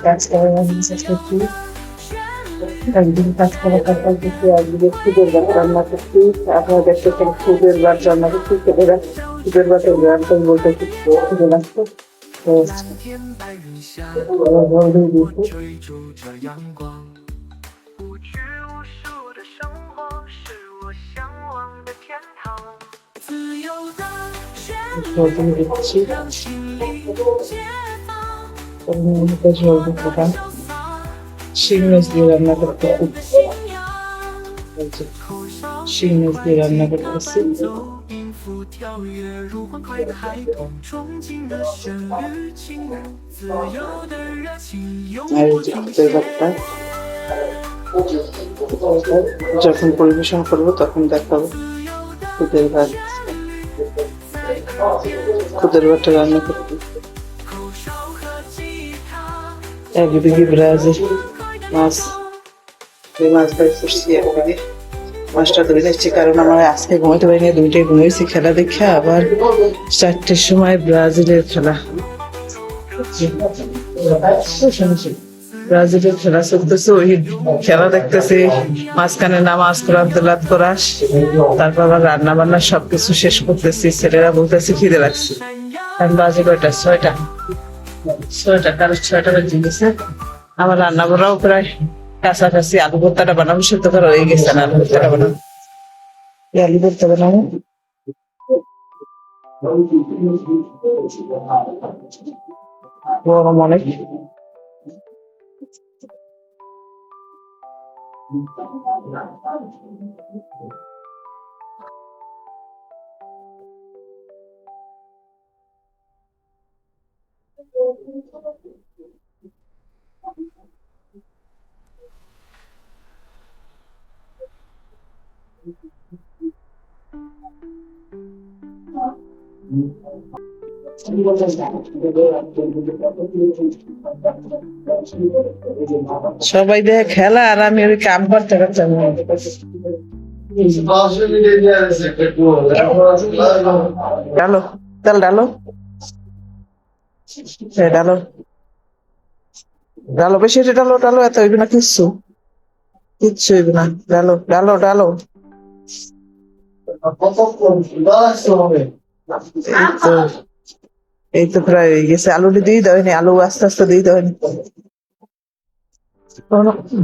কাজ করার চেষ্টা করছি। একদিন কাজ করার পর দেখি একদিকে খুদের ভাত রান্না করছি। আপনারা দেখতেছেন খুদের ভাত রান্না করছি। খুদের ভাতের গ্রামটা বলতে খুদে লাগতো। তো জলদি দিয়েছি। জলদি দিচ্ছি। জলদি দিলাম। শিং মাছ দিয়ে রান্না করতে শিং মাছ দিয়ে রান্না করতেছি। আর খুদের ভাতটা যখন পরিবেশন করবো তখন দেখাবো। খুদের ভাত খুদের ভাতটা রান্না করতে একদিকে ব্রাজিল মাছ এই মাছটা করছি, একদিকে মাছটা ধরে যাচ্ছি কারণ আমার আজকে ঘুমাইতে পারিনি, দুইটাই ঘুমিয়েছি খেলা দেখে। আবার 4টের সময় ব্রাজিলের খেলা, ব্রাজিলের খেলা চলতেছে, ওই খেলা দেখতেছি। মাঝখানে নামাজ কোরআন তেলাওয়াত করা, তারপর আবার রান্না বান্না সবকিছু শেষ করতেছি। ছেলেরা বলতেছে খিদে লাগছে। এখন বাজে কয়টা? 6টা। কারো 6টা বেজে গেছে। আমার রান্না বান্নাও প্রায় কাছাকাছি। আলু ভর্তাটা বানাবো, সেদ্ধ করা হয়ে গেছে না। আলু ভর্তাটা বানাবো, আলু ভর্তা বানাবো। গরম অনেক। সবাই দেখে খেলা আর আমি ওই কাম করতে করতে ডালো, তেল ডালো, ডালো ডালো, বেশি ডালো, ডালো, এত হইবে না, কিচ্ছু হইবে না। ডালো ডালো ডালো। এই তো প্রায় হয়ে গেছে। আলুটা দিয়ে দেয়নি, আলু আস্তে আস্তে দিয়ে দেয়নি।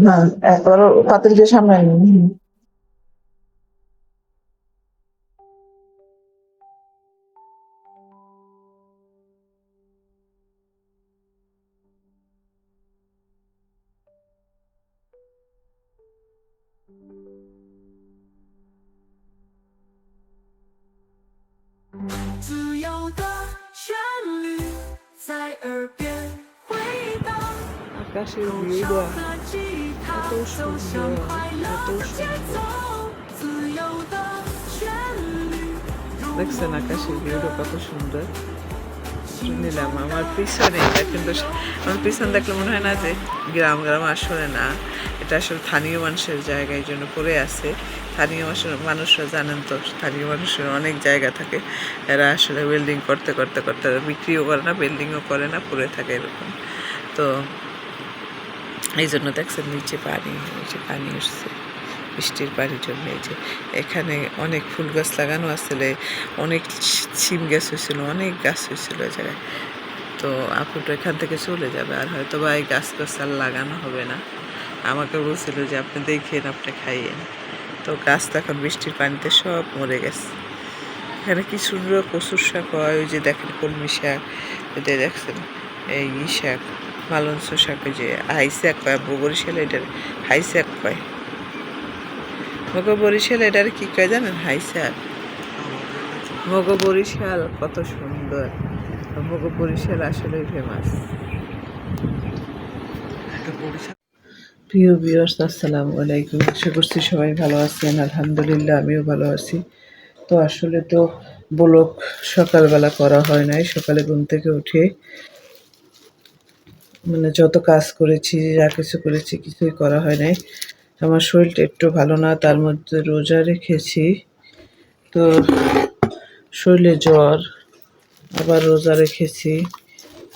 হ্যাঁ, একবার পাতিল দিয়ে সামনে আকাশের ভিউটা এত সুন্দর, এত সুন্দর। দেখছেন আকাশের ভিউটা কত সুন্দর। নিলাম আমার পিছনে, এটা কিন্তু আমার পিছন দেখলে মনে হয় না যে গ্রাম গ্রাম, আসলে না, এটা আসলে স্থানীয় মানুষের জায়গা, এই জন্য পড়ে আছে। স্থানীয় মানুষরা জানেন তো, স্থানীয় মানুষের অনেক জায়গা থাকে, এরা আসলে বিল্ডিং করতে করতে করতে বিক্রিও করে না, বিল্ডিংও করে না, পড়ে থাকে এরকম। তো এই জন্য দেখছেন নিচে পানি উঠছে, বৃষ্টির পানি জন্মেছে। এখানে অনেক ফুল গাছ লাগানো আসলে, অনেক সিম গাছ হয়েছিল, অনেক গাছ হয়েছিল ওই জায়গায়। তো আপুটা এখান থেকে চলে যাবে, আর হয়তো বা এই গাছ আর লাগানো হবে না। আমাকে বলছিল যে আপনি দেখেন, আপনি খাইয়েন। তো গাছ তো এখন বৃষ্টির পানিতে সব মরে গেছে। এখানে কি সুন্দর কচুর শাক হয়, ওই যে দেখেন কলমি শাক, ওইটা দেখছেন এই শাক, মালঞ্চ শাক, ওই যে হাই শাক কয়, বরিশালে এটার হাই শাক কয়। বরিশাল এটার কি কয় জানেন? হাই শাক। বরিশাল কত সুন্দর, বরিশাল আসলে ফেমাস। প্রিয় ভিউয়ার্স, আসসালামু আলাইকুম। আশা করছি সবাই ভালো আছেন। আলহামদুলিল্লাহ, আমিও ভালো আছি। তো আসলে তো ব্লগ সকালবেলা করা হয় নাই। সকালে ঘুম থেকে উঠে মানে যত কাজ করেছি, যা কিছু করেছি, কিছুই করা হয় নাই। আমার শরীরটা একটু ভালো না, তার মধ্যে রোজা রেখেছি, তো শরীরে জ্বর, আবার রোজা রেখেছি,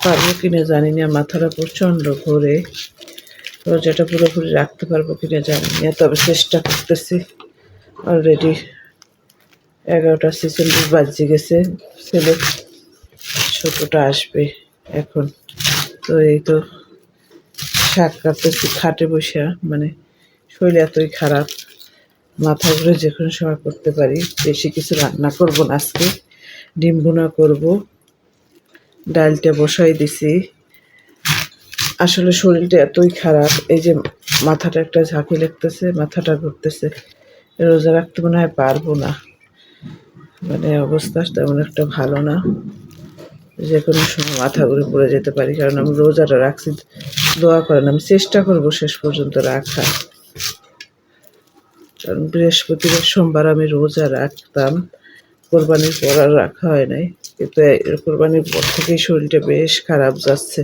পারবো কিনা জানি না, মাথাটা প্রচণ্ড ঘোরে। রোজাটা পুরোপুরি রাখতে পারবো কিনা জানি না, তবে চেষ্টা করতেছি। অলরেডি 11টা 46 বাজে গেছে। ছেলে ছোটটা আসবে এখন। তো এই তো শাক কাটতেছি খাটে বসে, মানে শরীর এতই খারাপ, মাথা ঘুরে যে কোনো সময় করতে পারি। বেশি কিছু রান্না করবো না আজকে, ডিম ভুনা করবো, ডালটা বসাই দিছি। আসলে শরীরটা এতই খারাপ, এই যে মাথাটা একটা ঝাঁকি লাগতেছে, মাথাটা ঘুরতেছে। রোজা রাখতে মনে হয় পারবো না, মানে অবস্থা তেমন একটা ভালো না, যে কোনো সময় মাথা ঘুরে পড়ে যেতে পারি। কারণ আমি রোজাটা রাখছি, দোয়া করেন, আমি চেষ্টা করবো শেষ পর্যন্ত রাখা। কারণ বৃহস্পতিবার সোমবার আমি রোজা রাখতাম, কোরবানির পর আর রাখা হয় নাই। কিন্তু কোরবানির পর থেকেই শরীরটা বেশ খারাপ যাচ্ছে।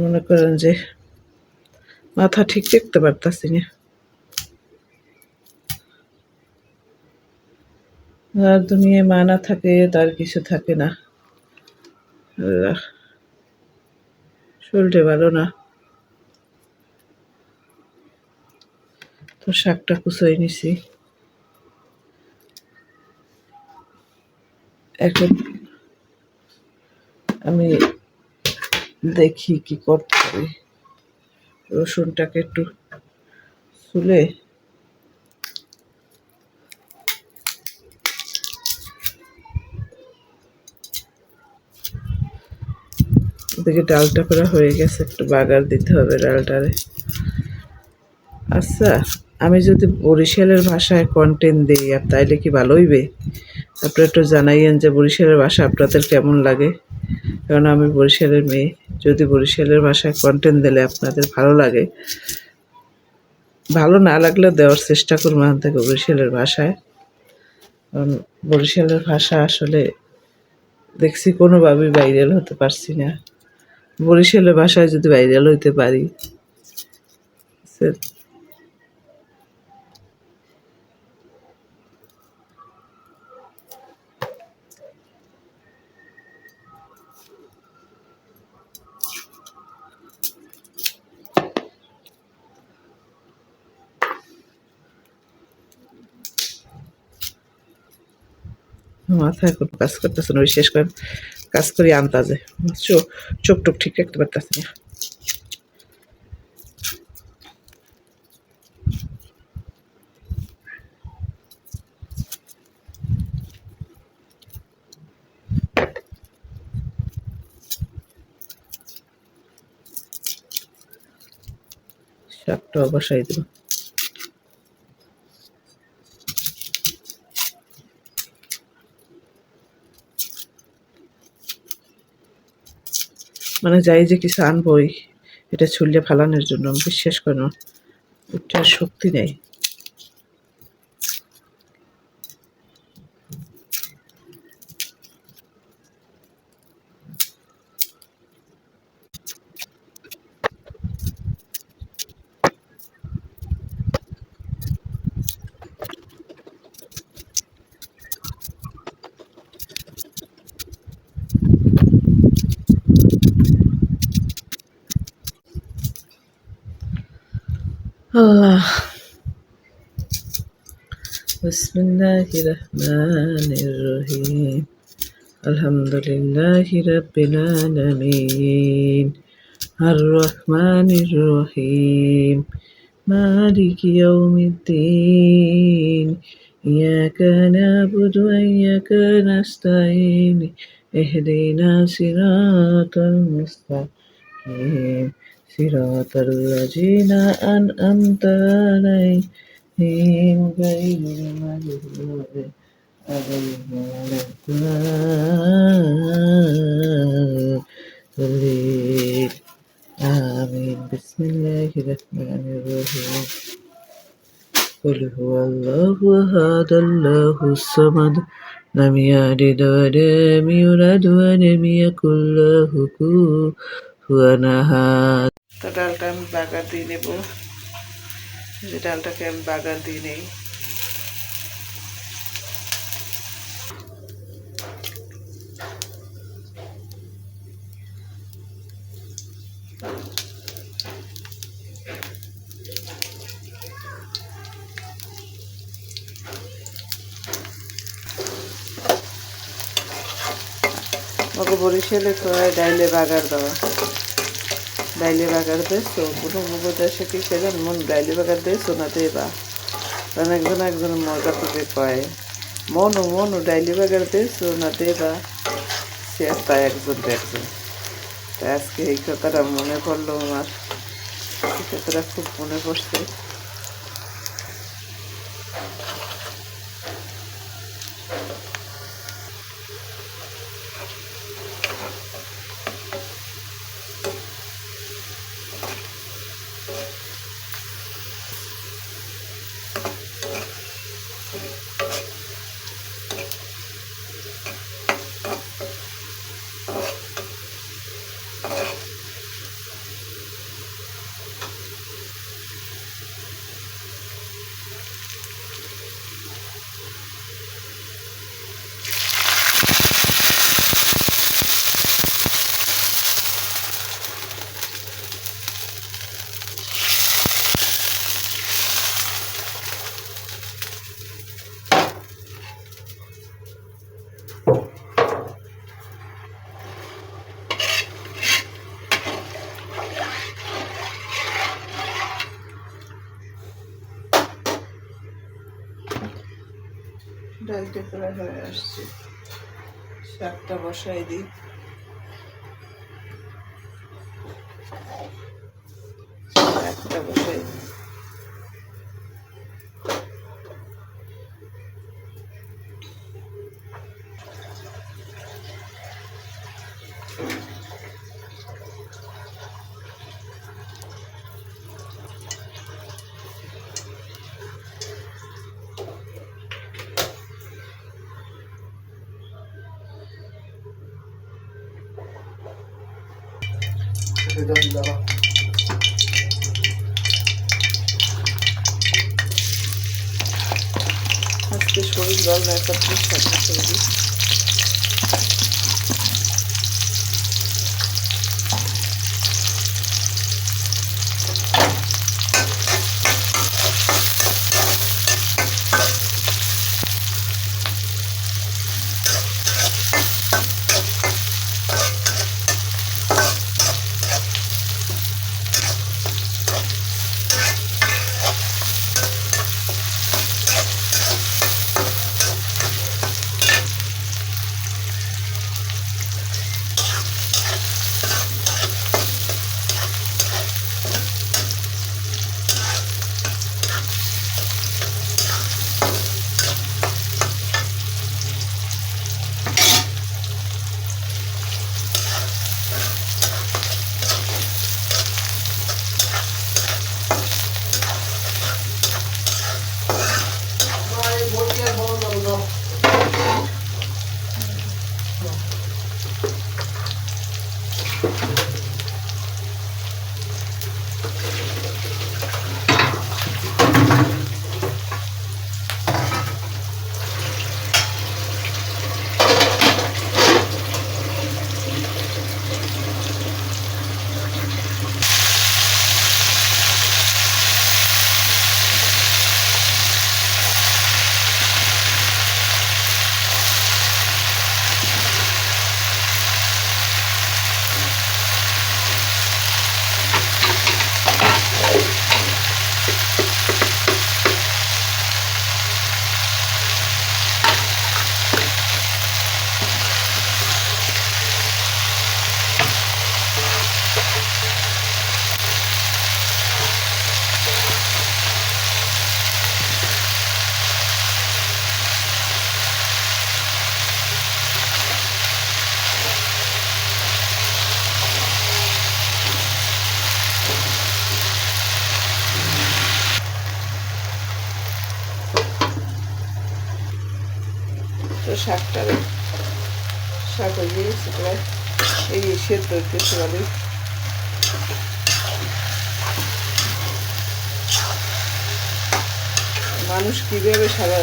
মনে করেন যে মাথা ঠিক দেখতে পারতাছি না। আর দুনিয়ায় মা না থাকে তার কিছু থাকে না। আল্লাহ, শরীরটা ভালো না। তো শাকটা কুচোই নিছি, এখন আমি দেখি কি করতে পারি। রসুনটাকে একটু ছুলে ওদিকে ডালটা করা হয়ে গেছে, একটু বাগার দিতে হবে ডালটারে। আচ্ছা, আমি যদি বরিশালের ভাষায় কন্টেন্ট দিই আর তাইলে কি ভালো হইবে? আপনারা একটু জানাইয়েন যে বরিশালের ভাষা আপনাদের কেমন লাগে। কারণ আমি বরিশালের মেয়ে, যদি বরিশালের ভাষায় কন্টেন্ট দিলে আপনাদের ভালো লাগে, ভালো না লাগলে দেওয়ার চেষ্টা করবো এখান থেকে বরিশালের ভাষায়। কারণ বরিশালের ভাষা আসলে দেখছি কোনোভাবেই ভাইরাল হতে পারছি না। বরিশালের ভাষায় যদি ভাইরাল হইতে পারি, মাথায় কোনো কাজ করতেছে না, বিশেষ করে কাজ করি আন্দাজে, চোখ টোক ঠিক রাখতে পারতেছি না। শাকটাও বসাই দেব। মানে যাই যে কিছু আনবই, এটা ছুললে ফালানোর জন্য, বিশ্বাস করো ওটার শক্তি নেই। আল্লাহ, বিসমিল্লাহির রহমানির রহিম, আলহামদুলিল্লাহি রাব্বিল আলামিন, আর রহমানির রহিম, মালিকি ইয়াউমিদ্দিন, ইয়াকা না'বুদু ওয়া ইয়াকা নাস্তাঈন, ইহদিনাস সিরাতাল মুস্তাকিম, সিরাতাল লাযিনা আন'আমতা আলাইহিম গায়রিল মাগদুবি আলাইহিম ওয়ালাদ-দাল্লিন। আমিন। বিসমিল্লাহির রহমানির রহিম। কুল হুয়াল্লাহু আহাদ, আল্লাহুস সামাদ, লাম ইয়ালিদ ওয়া লাম ইউলাদ ওয়া লাম ইয়াকুল লাহু কুফুওয়ান আহাদ। তো ডালটা আমি বাগার দিয়ে নেব, যে ডালটাকে আমি বাগার দিয়ে নেই। মগো বরিশালে কয় ডাইলে বাগার দেওয়া, ডাইলে বাগার দিয়েছো কোনো মুগো দেশে কি সেজন মন ডাইলে বাগার দিয়েছো না দেবা, কারণ একজন মজা করে কয় মনু ডাইলে বাগার দিয়েছো না দেবা, সে তাই একজন তাই আজকে এই কথাটা মনে পড়লো আমার, এই কথাটা খুব মনে পড়ছে। ডালটা প্রায় হয়ে আসছে, শাকটা বসাই দিই। শাকটা বসাই দিই। আজকে শরীর ভালো না, একটা শরীর তো শাক হয়ে গিয়েছে প্রায়, এই সেদ্ধ হইতেছে ভালোই। মানুষ কীভাবে সারা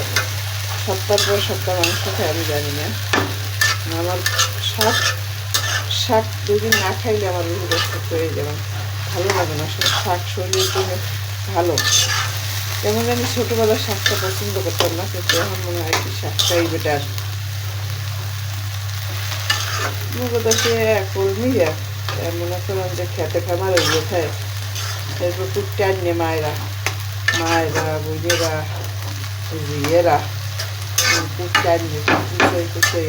সপ্তাহ পর সপ্তাহ মাংস খায় আমি জানি না। আমার শাক 2 দিন না খাইলে আমার রোগ হয়ে যাবে, ভালো লাগে না। আসলে শাক শরীরের জন্য ভালো। যেমন আমি ছোটোবেলার শাকটা পছন্দ করতাম না, কিন্তু এখন মনে হয় কি শাকটাই বেটার। মুগদাসে কর্মীরা মনে করেন যে খেতে খামার হয়ে খায়, এরপর টুকটান নিয়ে মায়েরা বুঝেরা জিয়েরা টুকটান নিয়ে কুচে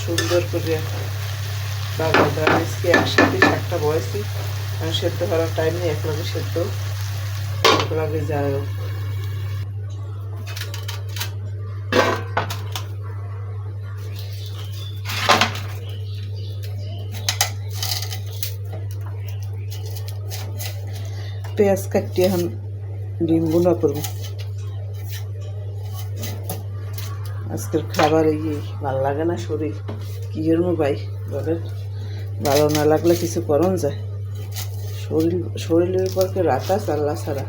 সুন্দর করে বাগাটা আজকে একসাথে শাকটা বয়েছি। আমি সেদ্ধ করার টাইম নেই, একলাগে সেদ্ধ একলাগে যায়। পেঁয়াজ কাটিয়ে এখন ডিম বোনা করবো। আজকের খাবার এই ভালো লাগে না, শরীর কি করবো ভাই বলেন? ভালো না লাগলে কিছু করন যায়? শরীরের উপর কে রাত আছে আল্লাহ ছাড়া।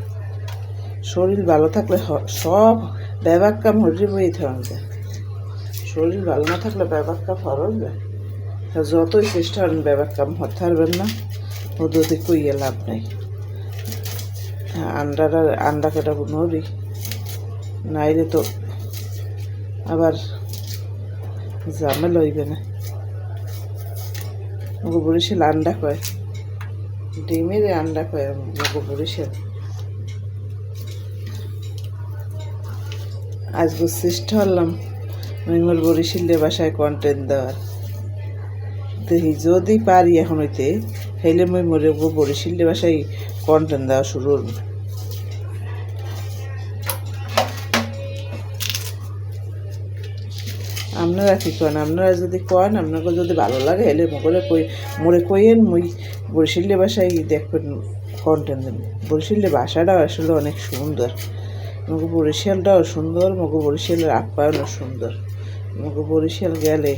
শরীর ভালো থাকলে সব ব্যবহার কাম হরিয়ে বই থাকা যায়। শরীর ভালো না থাকলে ব্যবহার কাম হরণ যায়। যতই চেষ্টা করেন ব্যবহার কাম হতে পারবেন না, ওদের কইয়ে লাভ নাই। আন্ডা কাটা নড়ি নাইলে তো আবার ঝামেলা হইবে না। বরিশাল আন্ডা কয়, ডিমের আন্ডা কয় বরিশাল। আজকে চেষ্টা করলাম আমি মোর বরিশালের বাসায় কন্টেন্ট দেওয়ার, দেখি যদি পারি এখন হইতে হেলে মই মরে বরিশালের বাসায় কন্টেন্ট দেওয়া শুরু করব। আপনারা কি করেন? আপনারা যদি করেন, আপনাকে যদি ভালো লাগে হেলে মোরে কইয়েন, মই বরিশালের বাসায় দেখবেন কন্টেন্ট দেবেন। বরিশালের বাসাটাও আসলে অনেক সুন্দর, মগু বরিশালটাও সুন্দর, মগু বরিশালের আপ্যায়নও সুন্দর। মগু বরিশাল গেলে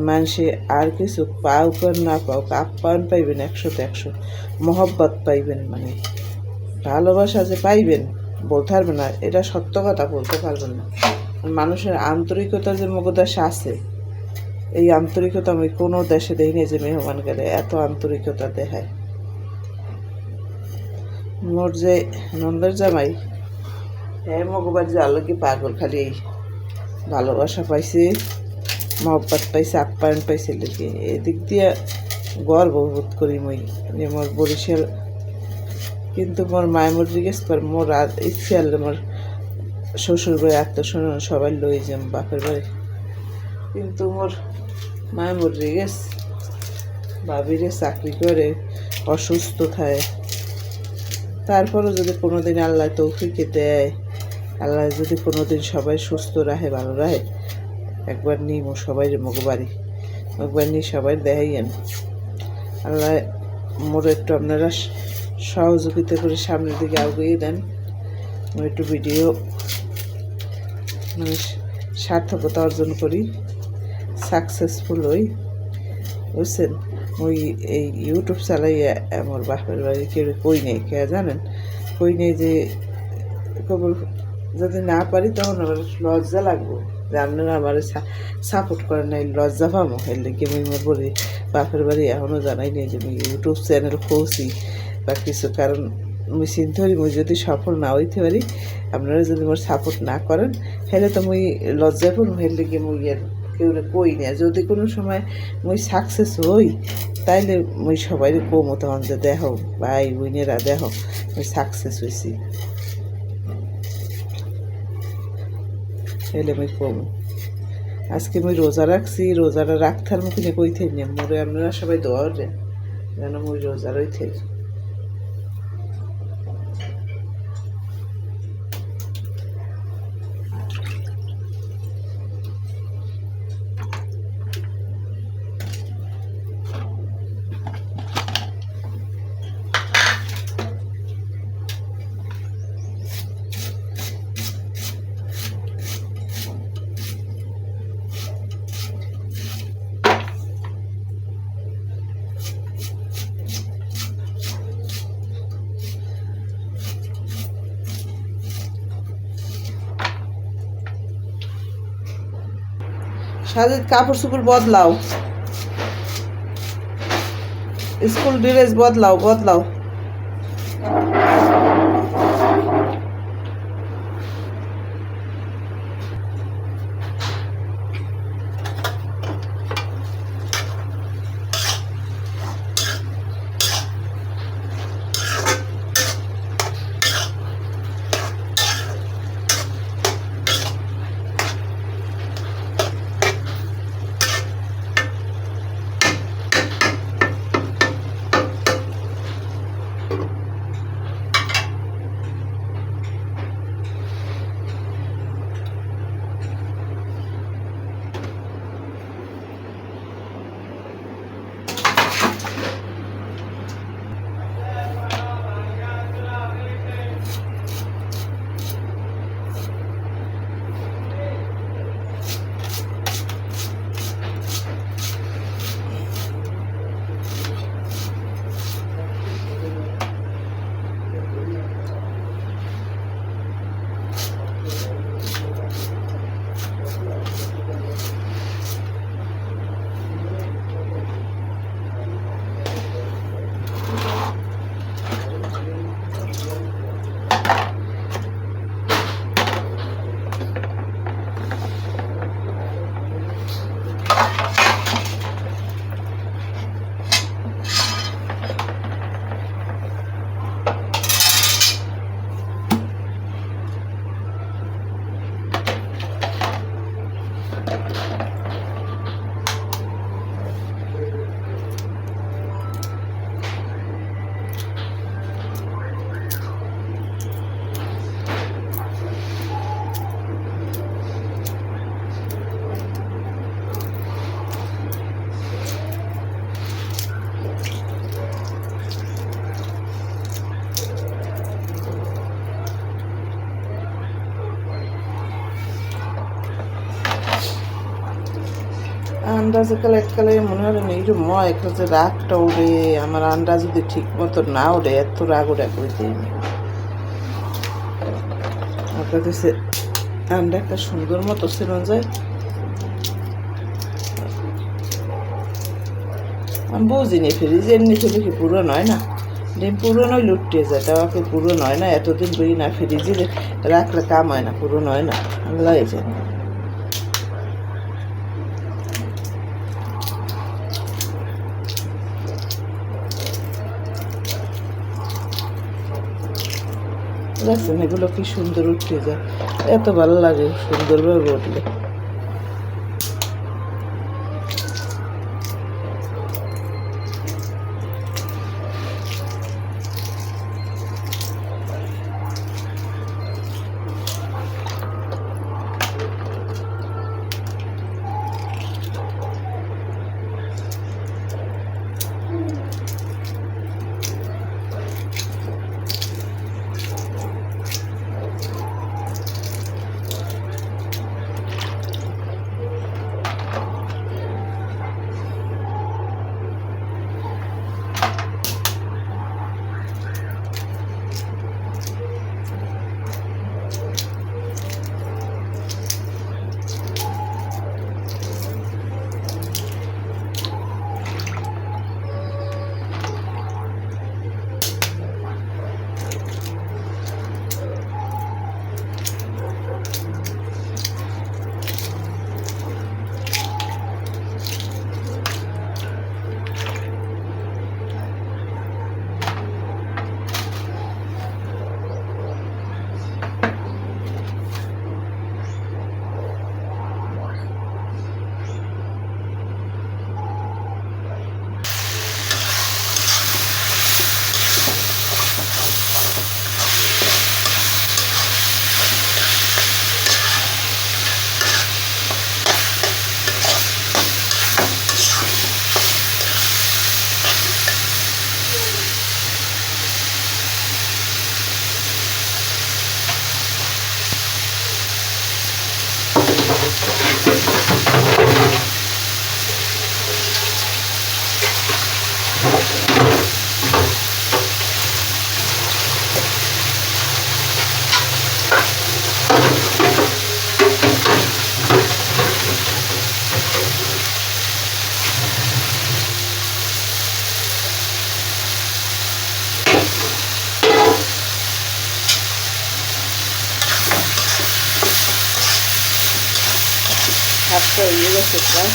মানুষে আর কিছু পাওক আর না পাওক আপ্যায়ন পাইবেন 100তে 100, মহব্বত পাইবেন, মানে ভালোবাসা যে পাইবেন বলতে পারবেন না, এটা সত্য কথা বলতে পারবেন না। মানুষের আন্তরিকতা যে মগদেশে আছে, এই আন্তরিকতা আমি কোনো দেশে দেখিনি যে মেহমান গেলে এত আন্তরিকতা দেখায়। মোর যে নন্দের জামাই, হ্যাঁ মগবার যে আলোকে পাগল, খালি এই ভালোবাসা পাইছে, মহব্বত পাইছে, আপ্যায়ন পাইছে লিখে এদিক দিয়ে গর্ববোধ করি মই যে মোর বরিশাল। কিন্তু মোর মায় মোর জিজ্ঞেস কর মোর ইচ্ছে আনলে মোর শ্বশুর বাড়ি আত্মস্বজন সবাই লই যাম বাপের বাড়ি, কিন্তু মোর মায় মোর জিজ্ঞেস ভাবিরে চাকরি করে অসুস্থ থাকে, তারপরও যদি কোনোদিন আল্লাহ তৌফিকে দেয়, আল্লাহ যদি কোনোদিন সবাই সুস্থ রাখে ভালো রাখে, একবার নিই মো সবাই মগবাড়ি, একবার নিই সবাই দেখাইয়েন। আল্লাহ মোর একটু আপনারা সহযোগিতা করে সামনের দিকে আগিয়ে দেন, মই একটু ভিডিও মানে সার্থকতা অর্জন করি, সাকসেসফুল হই, বুঝছেন? ওই এই ইউটিউব চালাইয়া আমার বাপের বাড়ি কেউ কই নেই, কে জানেন কই নেই যে খবর যদি না পারি তখন আমার লজ্জা লাগবো যে আপনারা আমার সাপোর্ট করেন নাই, লজ্জা পাবো। এর লেগে মুই মোর বলি বাপের বাড়ি এখনও জানাই নেই যে মুই ইউটিউব চ্যানেল খুলছি বা কিছু, কারণ মুই চিন্তা করি মুই যদি সফল না হইতে পারি, আপনারা যদি মোর সাপোর্ট না করেন হেলে তো মুই লজ্জা করবো। এর লেগে মুই আর কেউ কই না, যদি কোনো সময় মুই সাকসেস হই তাইলে মুই সবাই কমো তখন যে দেখো ভাই বোনেরা দেখো মুই সাকসেস হয়েছি, হেলে মুই কমো। আজকে মুই রোজা রাখছি, রোজাটা রাখতার মুখে কই থাকি না মোরে আপনারা সবাই দোয়া দেন যেন মুই রোজা রই থাকি। সাজিদ কাপড় চোপড় বদলাও, স্কুল ড্রেস বদলাও বদলাও। আন্ডা যে কালে মনে হলো না এইরকম একটা যে রাগটা ওড়ে, আমার আন্ডা যদি ঠিক মতো না ওড়ে এত রাগ ওড়া করে দিই। আপনার কাছে আন্ডা একটা সুন্দর মতো ছিল যায়, আমি বুঝিনি ফ্রিজে এমনি ছিল কি পুরো নয় না, ডিম পুরোনোই লুটিয়ে যায়, তাওয়াকে পুরো নয় না, এতদিন বই না ফ্রিজে রাখলে কাম হয় না, পুরো নয় না, লাগে যায়। দেখছেন এগুলো কি সুন্দর উঠে যায়, এত ভালো লাগে সুন্দরভাবে উঠলে। ভাতটা হয়ে গেছে প্রায়।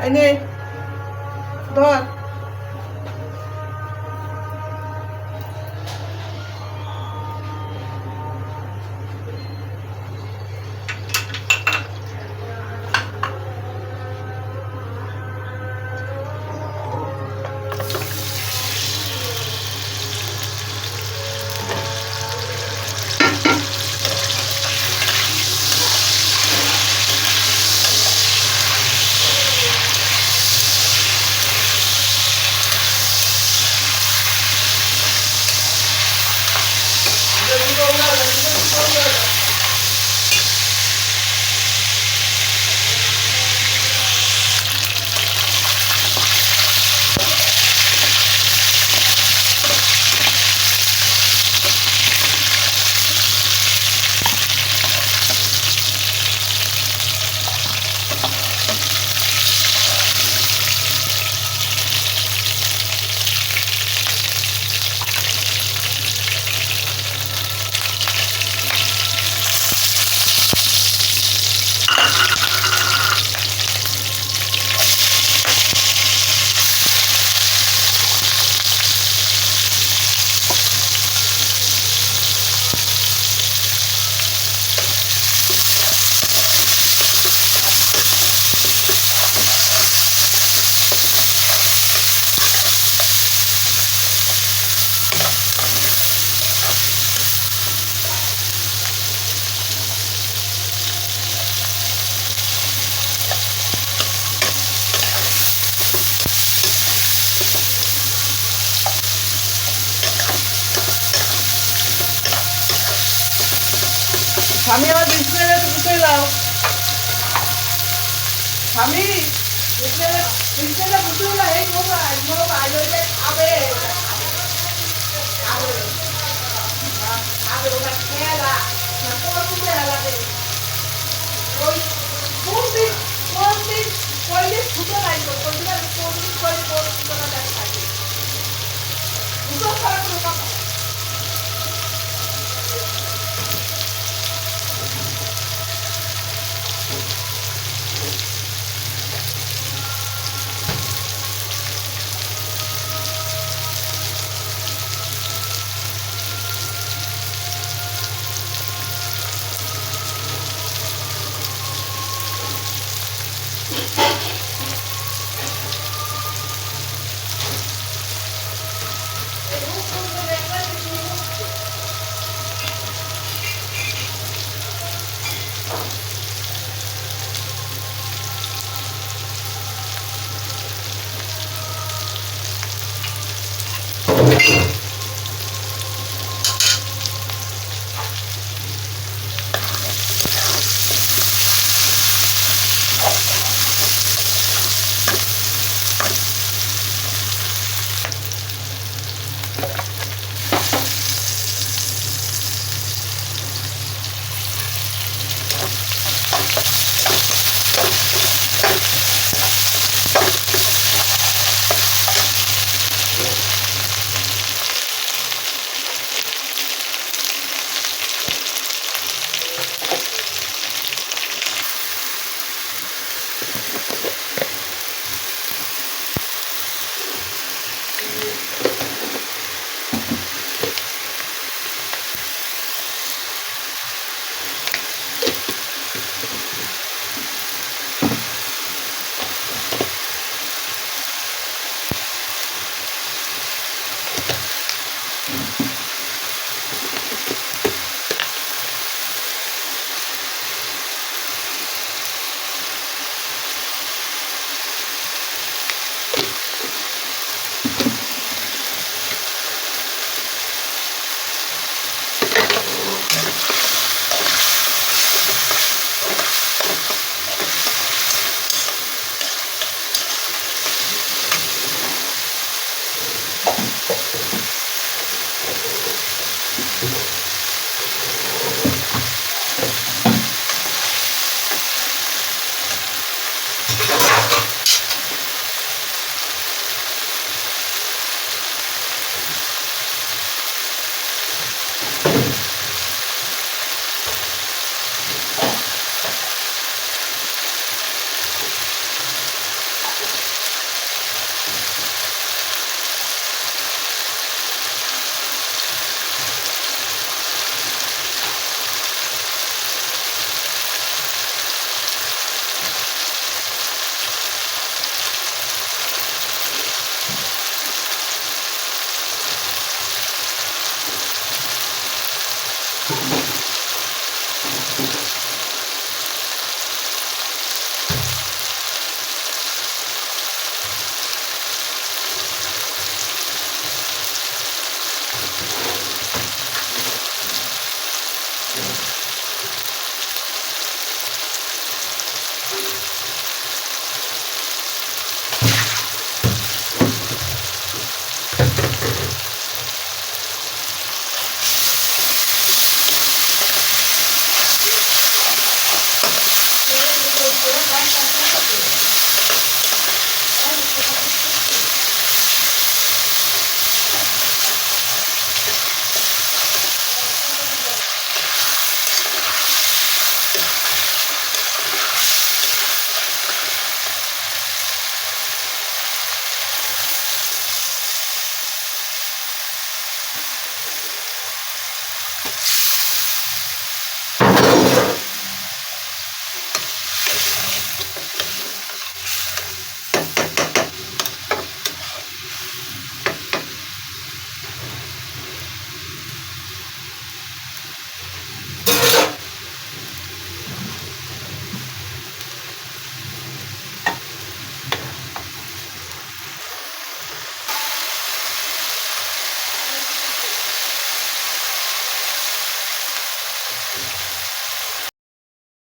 এই নে ধর। স্বামী আমার বিছানাটা গুছিয়ে দাও। স্বামী বিছানাটা গুছিয়ে দাও। এই মোবাইল ওইটা খাবে খাবে খাবে ওটা খেলা না কোন লাগে ওই কোন দিন কইলে ফুটো লাগবে কোন দিন কইলে কোন ফুটো লাগবে থাকে ফুটো করা কোনো কথা।